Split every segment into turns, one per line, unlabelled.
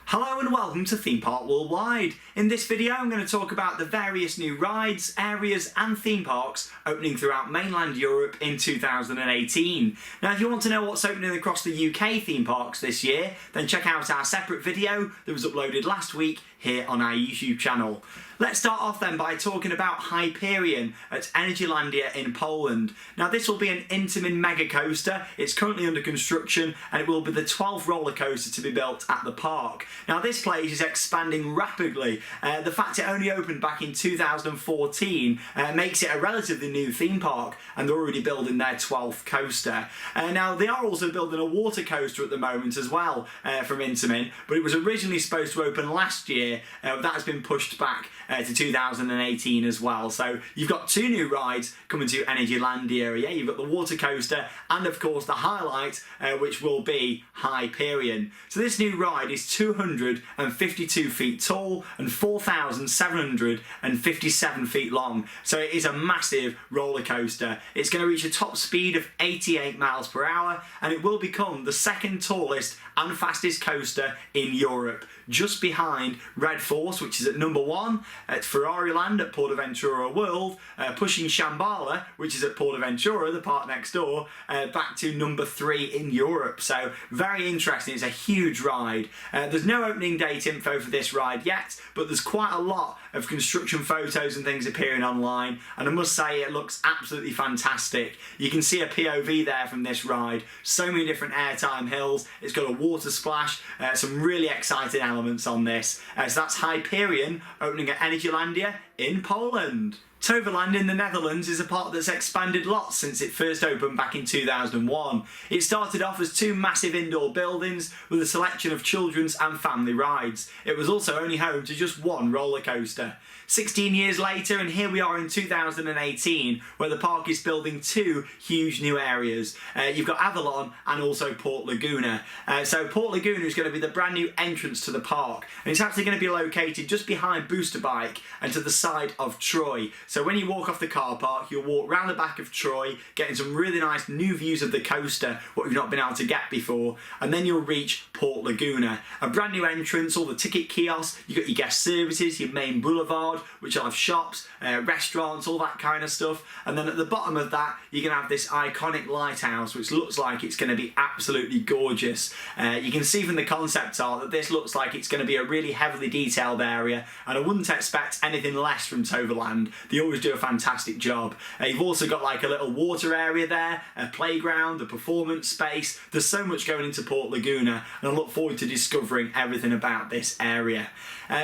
Hello and welcome to Theme Park Worldwide. In this video I'm going to talk about the various new rides, areas and theme parks opening throughout mainland Europe in 2018. Now if you want to know what's opening across the UK theme parks this year, then check out our separate video that was uploaded last week here on our YouTube channel. Let's start off then by talking about Hyperion at Energylandia in Poland. Now this will be an Intamin mega coaster. It's currently under construction and it will be the 12th roller coaster to be built at the park. Now this place is expanding rapidly. The fact it only opened back in 2014 makes it a relatively new theme park, and they're already building their 12th coaster. Now they are also building a water coaster at the moment as well from Intamin, but it was originally supposed to open last year. That has been pushed back to 2018 as well. So you've got two new rides coming to Energylandia. Yeah, you've got the water coaster and of course the highlight, which will be Hyperion. So this new ride is 252 feet tall and 4,757 feet long. So it is a massive roller coaster. It's going to reach a top speed of 88 miles per hour and it will become the second tallest and fastest coaster in Europe, just behind Red Force, which is at number 1 at Ferrariland at PortAventura World, pushing Shambhala, which is at PortAventura, the park next door, back to number 3 in Europe. So very interesting. It's a huge ride. There's no opening date info for this ride yet, but there's quite a lot of construction photos and things appearing online, and I must say it looks absolutely fantastic. You can see a POV there from this ride. So many different airtime hills. It's got a water splash, some really exciting elements on this. So that's Hyperion opening at Energylandia in Poland. Toverland in the Netherlands is a park that's expanded lots since it first opened back in 2001. It started off as 2 massive indoor buildings with a selection of children's and family rides. It was also only home to just 1 roller coaster. 16 years later, and here we are in 2018, where the park is building 2 huge new areas. You've got Avalon and also Port Laguna. So Port Laguna is going to be the brand new entrance to the park, and it's actually going to be located just behind Booster Bike and to the side of Troy. So when you walk off the car park, you'll walk round the back of Troy, getting some really nice new views of the coaster, what you've not been able to get before, and then you'll reach Port Laguna. A brand new entrance, all the ticket kiosks, you've got your guest services, your main boulevard, which will have shops, restaurants, all that kind of stuff, and then at the bottom of that you're going to have this iconic lighthouse which looks like it's going to be absolutely gorgeous. You can see from the concept art that this looks like it's going to be a really heavily detailed area, and I wouldn't expect anything less from Toverland. They always do a fantastic job. You've also got like a little water area there, a playground, a performance space. There's so much going into Port Laguna, and I look forward to discovering everything about this area.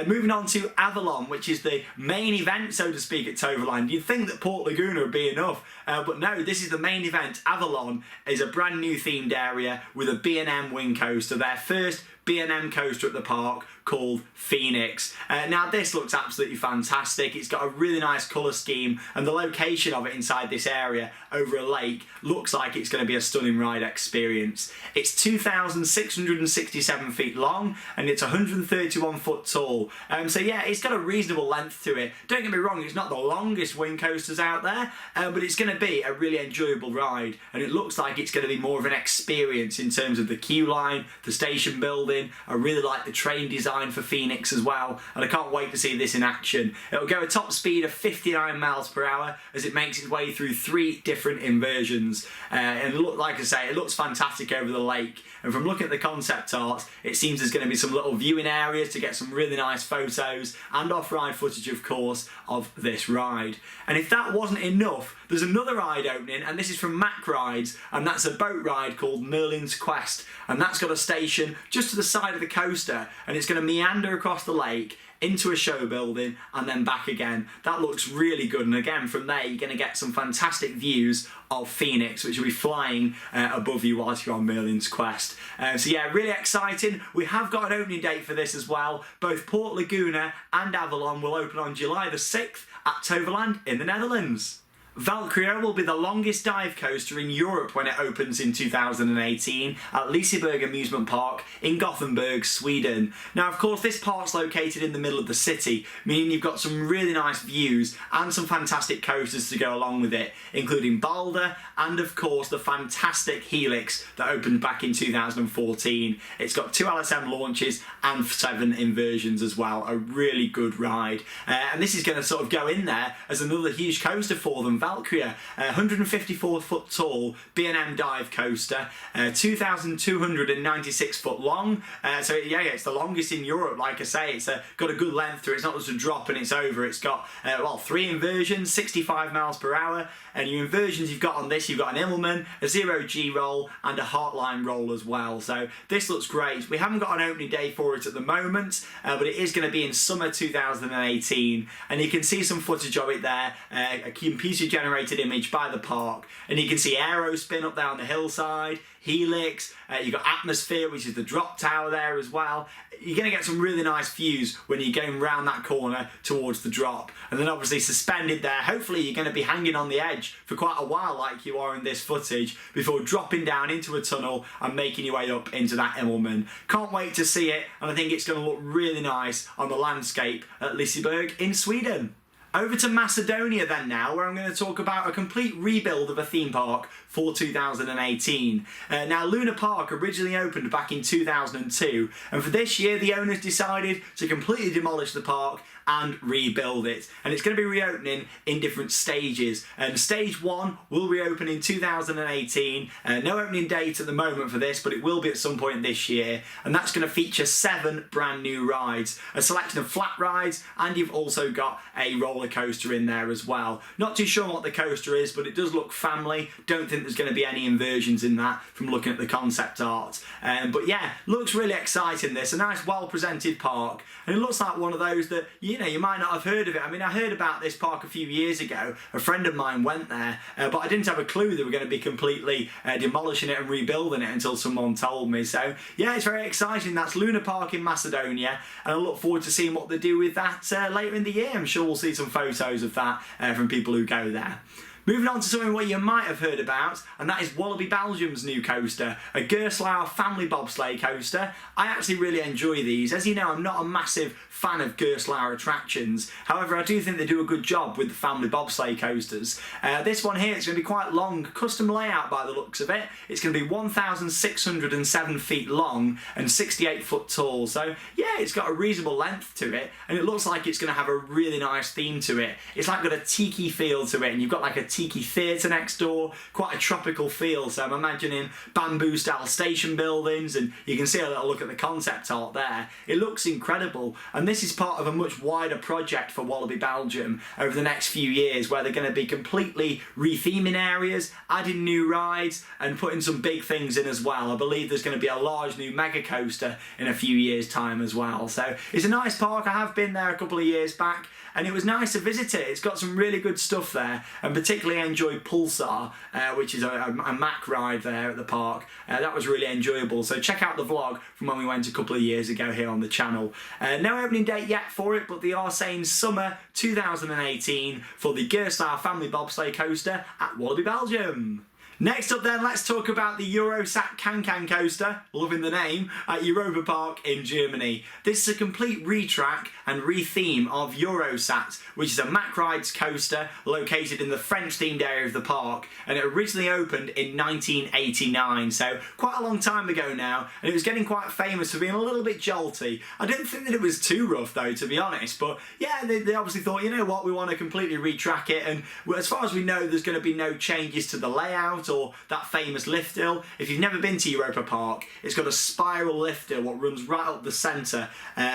Moving on to Avalon, which is the main event, so to speak, at Toverland. You'd think that Port Laguna would be enough, but no, this is the main event. Avalon is a brand new themed area with a B&M wing coaster, their first B&M coaster at the park, called Phoenix. Now this looks absolutely fantastic. It's got a really nice colour scheme, and the location of it inside this area over a lake looks like it's going to be a stunning ride experience. It's 2,667 feet long and it's 131 foot tall. So yeah, it's got a reasonable length to it. Don't get me wrong, it's not the longest wing coasters out there, but it's going to be a really enjoyable ride, and it looks like it's going to be more of an experience in terms of the queue line, the station building. I really like the train design for Phoenix as well, and I can't wait to see this in action. It'll go a top speed of 59 miles per hour as it makes its way through 3 different inversions, and look, like I say, it looks fantastic over the lake, and from looking at the concept art it seems there's going to be some little viewing areas to get some really nice photos and off-ride footage of course of this ride. And if that wasn't enough, there's another ride opening, and this is from Mack Rides, and that's a boat ride called Merlin's Quest, and that's got a station just to the side of the coaster, and it's going to meander across the lake into a show building and then back again. That looks really good, and again from there you're going to get some fantastic views of Phoenix, which will be flying above you whilst you're on Merlin's Quest. So yeah, really exciting. We have got an opening date for this as well. Both Port Laguna and Avalon will open on July the 6th at Toverland in the Netherlands. Valkyria will be the longest dive coaster in Europe when it opens in 2018 at Liseberg Amusement Park in Gothenburg, Sweden. Now, of course, this park's located in the middle of the city, meaning you've got some really nice views and some fantastic coasters to go along with it, including Balder and, of course, the fantastic Helix that opened back in 2014. It's got 2 LSM launches and 7 inversions as well. A really good ride. And this is going to sort of go in there as another huge coaster for them. Valkyria, 154 foot tall B&M dive coaster, 2,296 foot long. So yeah, it's the longest in Europe. Like I say, it's got a good length to it. It's not just a drop and it's over. It's got 3 inversions, 65 miles per hour. And your inversions you've got on this, you've got an Immelmann, a 0G roll and a Heartline roll as well. So this looks great. We haven't got an opening day for it at the moment, but it is going to be in summer 2018. And you can see some footage of it there, a computer generated image by the park. And you can see Aerospin up there on the hillside, Helix, you've got Atmosphere, which is the drop tower there as well. You're going to get some really nice views when you're going round that corner towards the drop. And then obviously suspended there, hopefully you're going to be hanging on the edge for quite a while like you are in this footage before dropping down into a tunnel and making your way up into that Immelmann. Can't wait to see it, and I think it's going to look really nice on the landscape at Liseberg in Sweden. Over to Macedonia then now, where I'm going to talk about a complete rebuild of a theme park for 2018. Now, Luna Park originally opened back in 2002, and for this year the owners decided to completely demolish the park and rebuild it. And it's going to be reopening in different stages. And stage 1 will reopen in 2018. No opening date at the moment for this, but it will be at some point this year. And that's going to feature 7 brand new rides, a selection of flat rides, and you've also got a roller coaster in there as well. Not too sure what the coaster is, but it does look family. Don't think there's going to be any inversions in that from looking at the concept art. But yeah, looks really exciting this. A nice, well-presented park. And it looks like one of those that, you might not have heard of it. I mean, I heard about this park a few years ago. A friend of mine went there, but I didn't have a clue they were going to be completely demolishing it and rebuilding it until someone told me. So yeah, it's very exciting. That's Luna Park in Macedonia, and I look forward to seeing what they do with that later in the year. I'm sure we'll see some photos of that from people who go there. Moving on to something what you might have heard about, and that is Wallaby Belgium's new coaster, a Gerstlauer family bobsleigh coaster. I actually really enjoy these. As you know, I'm not a massive fan of Gerstlauer attractions. However, I do think they do a good job with the family bobsleigh coasters. This one here, it's going to be quite long, custom layout by the looks of it. It's going to be 1,607 feet long and 68 foot tall. So yeah, it's got a reasonable length to it, and it looks like it's going to have a really nice theme to it. It's like got a tiki feel to it, and you've got like a tiki theatre next door, quite a tropical feel. So I'm imagining bamboo style station buildings, and you can see a little look at the concept art there. It looks incredible, and this is part of a much wider project for Wallaby Belgium over the next few years, where they're going to be completely retheming areas, adding new rides and putting some big things in as well. I believe there's going to be a large new mega coaster in a few years time as well. So it's a nice park. I have been there a couple of years back, and it was nice to visit it. It's got some really good stuff there, and particularly enjoyed Pulsar, which is a Mack ride there at the park. That was really enjoyable. So check out the vlog from when we went a couple of years ago here on the channel. No opening date yet for it, but they are saying summer 2018 for the Gerstlauer family bobsleigh coaster at Wallaby Belgium. Next up then, let's talk about the Eurosat Can-Can coaster, loving the name, at Europa Park in Germany. This is a complete retrack and retheme of Eurosat, which is a Mack Rides coaster located in the French-themed area of the park, and it originally opened in 1989, so quite a long time ago now, and it was getting quite famous for being a little bit jolty. I didn't think that it was too rough though, to be honest, but yeah, they obviously thought, you know what, we want to completely retrack it, and as far as we know, there's going to be no changes to the layout or that famous lift hill. If you've never been to Europa Park, it's got a spiral lift hill what runs right up the centre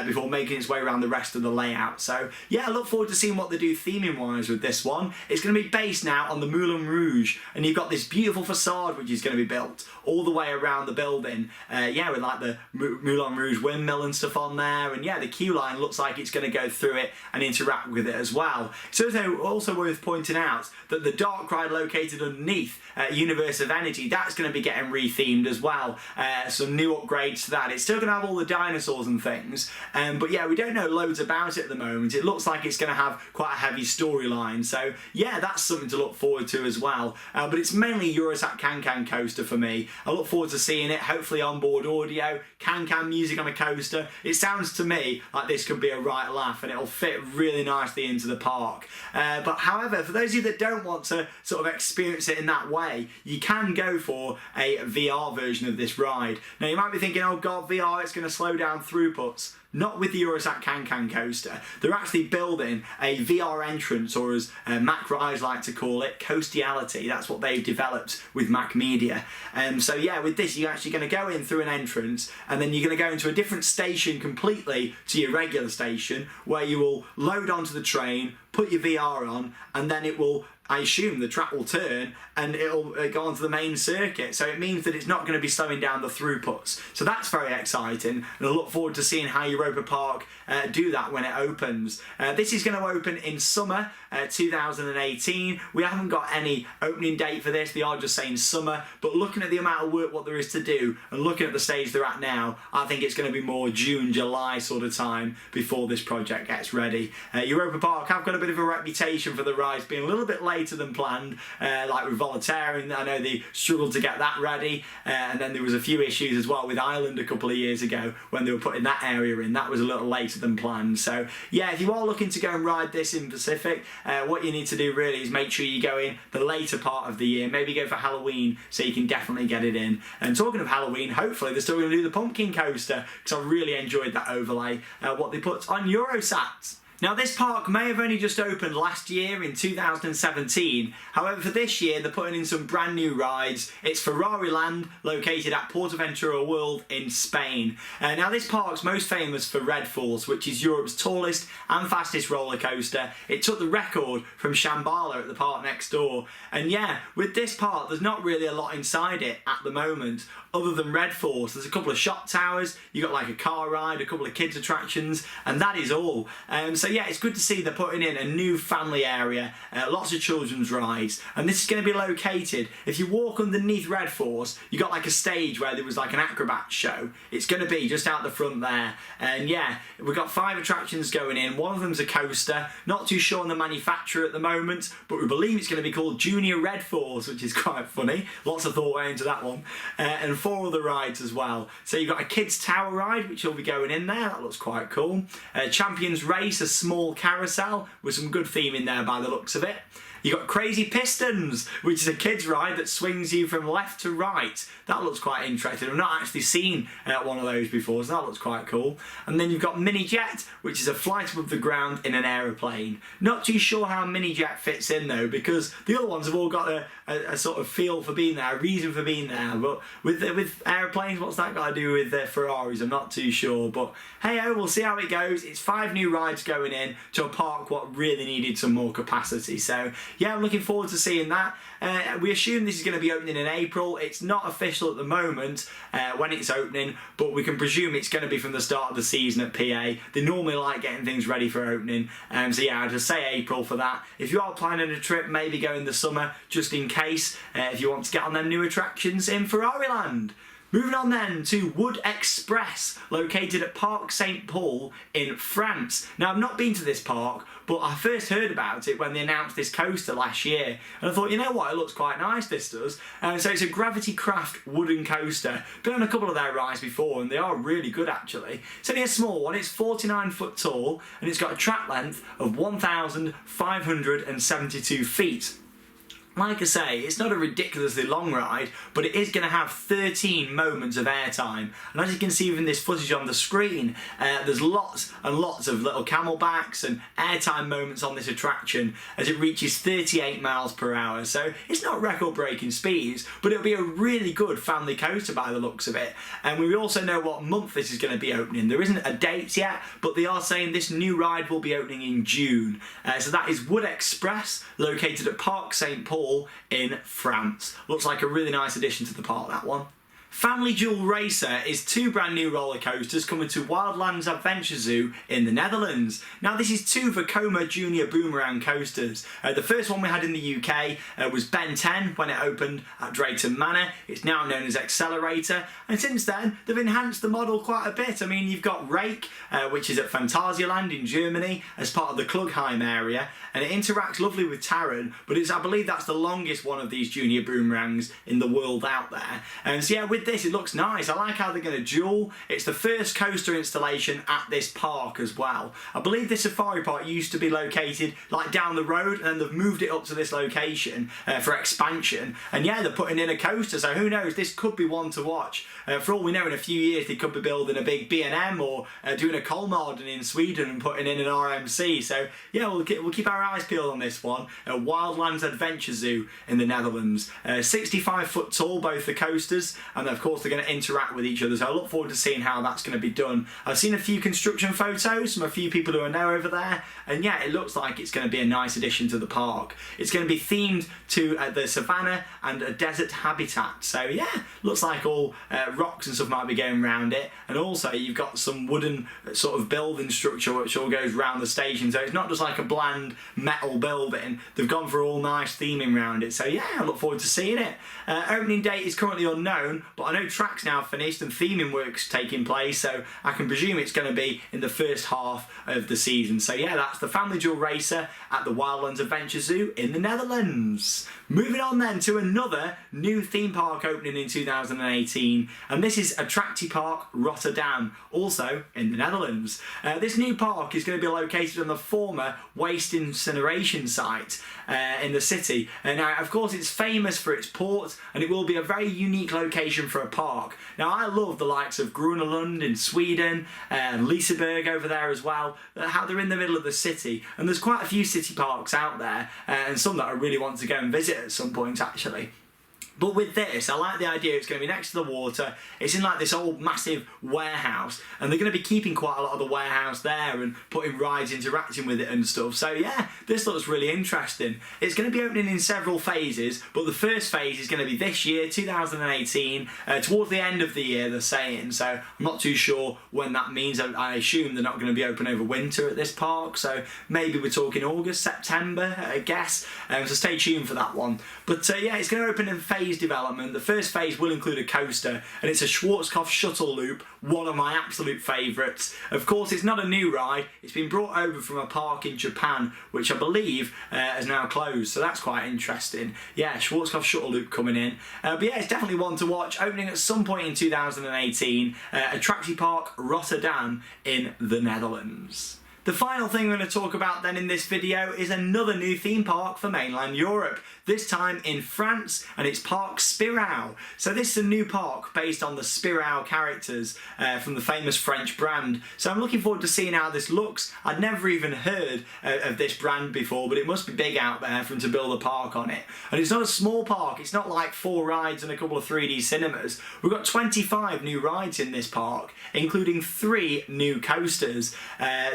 before making its way around the rest of the layout. So yeah, I look forward to seeing what they do theming wise with this one. It's going to be based now on the Moulin Rouge, and you've got this beautiful facade which is going to be built all the way around the building. Yeah, with like the Moulin Rouge windmill and stuff on there, and yeah, the queue line looks like it's going to go through it and interact with it as well. So it's also worth pointing out that the dark ride located underneath, you Universe of Energy, that's going to be getting rethemed as well. Some new upgrades to that. It's still going to have all the dinosaurs and things, but yeah, we don't know loads about it at the moment. It looks like it's going to have quite a heavy storyline, so yeah, that's something to look forward to as well. But it's mainly Eurosat Can coaster for me. I look forward to seeing it, hopefully onboard audio, Can music on a coaster. It sounds to me like this could be a right laugh, and it'll fit really nicely into the park. But however, for those of you that don't want to sort of experience it in that way, you can go for a VR version of this ride. Now you might be thinking, oh god, VR, it's going to slow down throughputs. Not with the Eurosat Can coaster. They're actually building a VR entrance, or as Mac Rise like to call it, Coastiality. That's what they've developed with Mac Media. So yeah, with this, you're actually going to go in through an entrance, and then you're going to go into a different station completely to your regular station, where you will load onto the train, put your VR on, and then it will, I assume the track will turn and it'll go onto the main circuit. So it means that it's not going to be slowing down the throughputs. So that's very exciting, and I look forward to seeing how Europa Park do that when it opens. This is going to open in summer 2018. We haven't got any opening date for this. They are just saying summer, but looking at the amount of work what there is to do and looking at the stage they're at now, I think it's going to be more June, July sort of time before this project gets ready. Europa Park have got a bit of a reputation for the rides being a little bit later than planned, like with Voltaire. I know they struggled to get that ready, and then there was a few issues as well with Ireland a couple of years ago when they were putting that area in. That was a little later than planned. So yeah, if you are looking to go and ride this in Pacific, what you need to do really is make sure you go in the later part of the year, maybe go for Halloween, so you can definitely get it in. And talking of Halloween, hopefully they're still going to do the pumpkin coaster, because I really enjoyed that overlay, what they put on Eurosat. Now this park may have only just opened last year in 2017, however for this year they're putting in some brand new rides. It's Ferrari Land, located at Portaventura World in Spain. Now this park's most famous for Red Force, which is Europe's tallest and fastest roller coaster. It took the record from Shambhala at the park next door, and yeah, with this park there's not really a lot inside it at the moment other than Red Force. There's a couple of shot towers, you got like a car ride, a couple of kids attractions, and that is all. So yeah, it's good to see they're putting in a new family area, lots of children's rides, and this is going to be located, if you walk underneath Red Force, you got like a stage where there was like an acrobat show. It's going to be just out the front there, and yeah, we've got 5 attractions going in. One of them's a coaster, not too sure on the manufacturer at the moment, but we believe it's going to be called Junior Red Force, which is quite funny. Lots of thought went into that one, and 4 other rides as well. So you've got a kids tower ride, which will be going in there. That looks quite cool. Champions Race, a small carousel with some good theme in there by the looks of it. You got Crazy Pistons, which is a kids ride that swings you from left to right. That looks quite interesting. I've not actually seen one of those before, so that looks quite cool. And then you've got Mini Jet, which is a flight above the ground in an aeroplane. Not too sure how Mini Jet fits in though, because the other ones have all got a sort of feel for being there, a reason for being there. But with aeroplanes, what's that got to do with Ferraris? I'm not too sure. But hey, we'll see how it goes. It's 5 new rides going in to a park what really needed some more capacity. So yeah, I'm looking forward to seeing that. We assume this is going to be opening in April. It's not official at the moment when it's opening, but we can presume it's going to be from the start of the season at PA. They normally like getting things ready for opening. So yeah, I'd just say April for that. If you are planning a trip, maybe go in the summer, just in case, if you want to get on them new attractions in Ferrari Land. Moving on then to Wood Express, located at Parc Saint-Paul in France. Now I've not been to this park, but I first heard about it when they announced this coaster last year, and I thought, you know what, it looks quite nice, this does. So it's a Gravity Craft wooden coaster. Been on a couple of their rides before, and they are really good actually. It's only a small one, it's 49 foot tall, and it's got a track length of 1,572 feet. Like I say, it's not a ridiculously long ride, but it is going to have 13 moments of airtime. And as you can see from this footage on the screen, there's lots and lots of little camelbacks and airtime moments on this attraction as it reaches 38 miles per hour. So it's not record-breaking speeds, but it'll be a really good family coaster by the looks of it. And we also know what month this is going to be opening. There isn't a date yet, but they are saying this new ride will be opening in June. So that is Wood Express, located at Parc Saint-Paul in France. Looks like a really nice addition to the park, that one. Family Jewel Racer is 2 brand new roller coasters coming to Wildlands Adventure Zoo in the Netherlands. Now this is 2 Vekoma Junior Boomerang coasters. The first one we had in the UK was Ben 10 when it opened at Drayton Manor. It's now known as Accelerator, and since then they've enhanced the model quite a bit. I mean, you've got Rake, which is at Phantasialand in Germany as part of the Klugheim area, and it interacts lovely with Taron, but I believe that's the longest one of these junior boomerangs in the world out there. And so yeah, with this it looks nice. I like how they're going to dual. It's the first coaster installation at this park as well. I believe this safari park used to be located like down the road, and then they've moved it up to this location for expansion, and yeah, they're putting in a coaster, so who knows, this could be one to watch. For all we know, in a few years they could be building a big B&M or doing a Kolmården in Sweden and putting in an RMC, so yeah, we'll keep our eyes peeled on this one. Wildlands Adventure Zoo in the Netherlands. 65 foot tall, both the coasters, and of course they're going to interact with each other, so I look forward to seeing how that's going to be done. I've seen a few construction photos from a few people who are now over there, and yeah, it looks like it's going to be a nice addition to the park. It's going to be themed to the savannah and a desert habitat, so yeah, looks like all rocks and stuff might be going around it, and also you've got some wooden sort of building structure which all goes around the station, so it's not just like a bland metal building. They've gone for all nice theming around it, so yeah, I look forward to seeing it. Opening date is currently unknown, but I know track's now finished and theming work's taking place, so I can presume it's going to be in the first half of the season. So yeah, that's the Family Jewel Racer at the Wildlands Adventure Zoo in the Netherlands. Moving on then to another new theme park opening in 2018, and this is Attractiepark Rotterdam, also in the Netherlands. This new park is going to be located on the former waste incineration site in the city. Now, of course, it's famous for its port, and it will be a very unique location for a park. Now, I love the likes of Grunelund in Sweden, and Liseberg over there as well, how they're in the middle of the city, and there's quite a few city parks out there, and some that I really want to go and visit at some point actually. But with this, I like the idea it's going to be next to the water. It's in like this old massive warehouse, and they're going to be keeping quite a lot of the warehouse there and putting rides interacting with it and stuff. So yeah, this looks really interesting. It's going to be opening in several phases, but the first phase is going to be this year, 2018, towards the end of the year they're saying. So I'm not too sure when that means. I assume they're not going to be open over winter at this park, so maybe we're talking August, September, I guess. So stay tuned for that one. But yeah, it's going to open in phase development. The first phase will include a coaster, and it's a Schwarzkopf shuttle loop, one of my absolute favourites. Of course, it's not a new ride. It's been brought over from a park in Japan, which I believe has now closed, so that's quite interesting. Yeah, Schwarzkopf shuttle loop coming in. But yeah, it's definitely one to watch, opening at some point in 2018. Attractiepark Rotterdam in the Netherlands. The final thing we're going to talk about then in this video is another new theme park for mainland Europe, this time in France, and it's Parc Spirou. So this is a new park based on the Spirou characters from the famous French brand. So I'm looking forward to seeing how this looks. I'd never even heard of this brand before, but it must be big out there for them to build a park on it. And it's not a small park, it's not like 4 rides and a couple of 3D cinemas. We've got 25 new rides in this park, including 3 new coasters.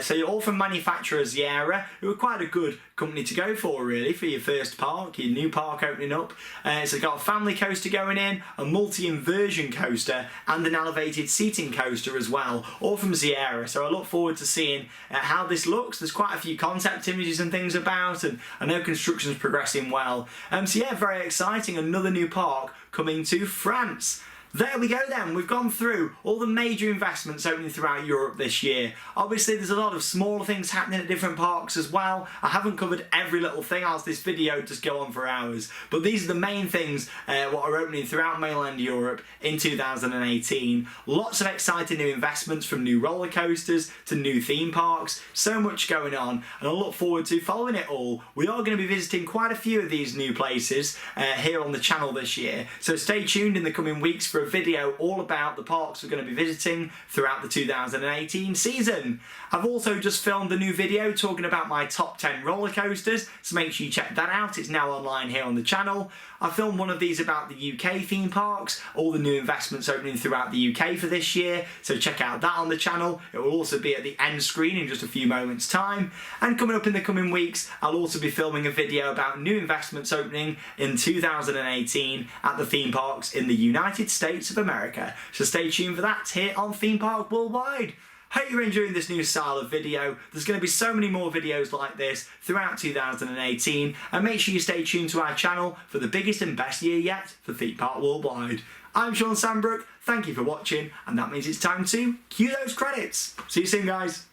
So you're all from manufacturer Sierra, who are quite a good company to go for really for your first park, your new park opening up. So you've got a family coaster going in, a multi-inversion coaster, and an elevated seating coaster as well, all from Sierra. So I look forward to seeing how this looks. There's quite a few concept images and things about, and I know construction's progressing well. So yeah, very exciting, another new park coming to France. There we go then, we've gone through all the major investments opening throughout Europe this year. Obviously there's a lot of smaller things happening at different parks as well. I haven't covered every little thing, else this video would just go on for hours. But these are the main things what are opening throughout mainland Europe in 2018. Lots of exciting new investments, from new roller coasters to new theme parks. So much going on, and I look forward to following it all. We are going to be visiting quite a few of these new places here on the channel this year. So stay tuned in the coming weeks for a video all about the parks we're going to be visiting throughout the 2018 season. I've also just filmed a new video talking about my top 10 roller coasters, so make sure you check that out. It's now online here on the channel. I filmed one of these about the UK theme parks, all the new investments opening throughout the UK for this year, so check out that on the channel. It will also be at the end screen in just a few moments time. And coming up in the coming weeks, I'll also be filming a video about new investments opening in 2018 at the theme parks in the United States of America. So stay tuned for that here on Theme Park Worldwide. Hope you're enjoying this new style of video. There's going to be so many more videos like this throughout 2018, and make sure you stay tuned to our channel for the biggest and best year yet for Theme Park Worldwide. I'm Sean Sandbrook, thank you for watching, and that means it's time to cue those credits. See you soon, guys.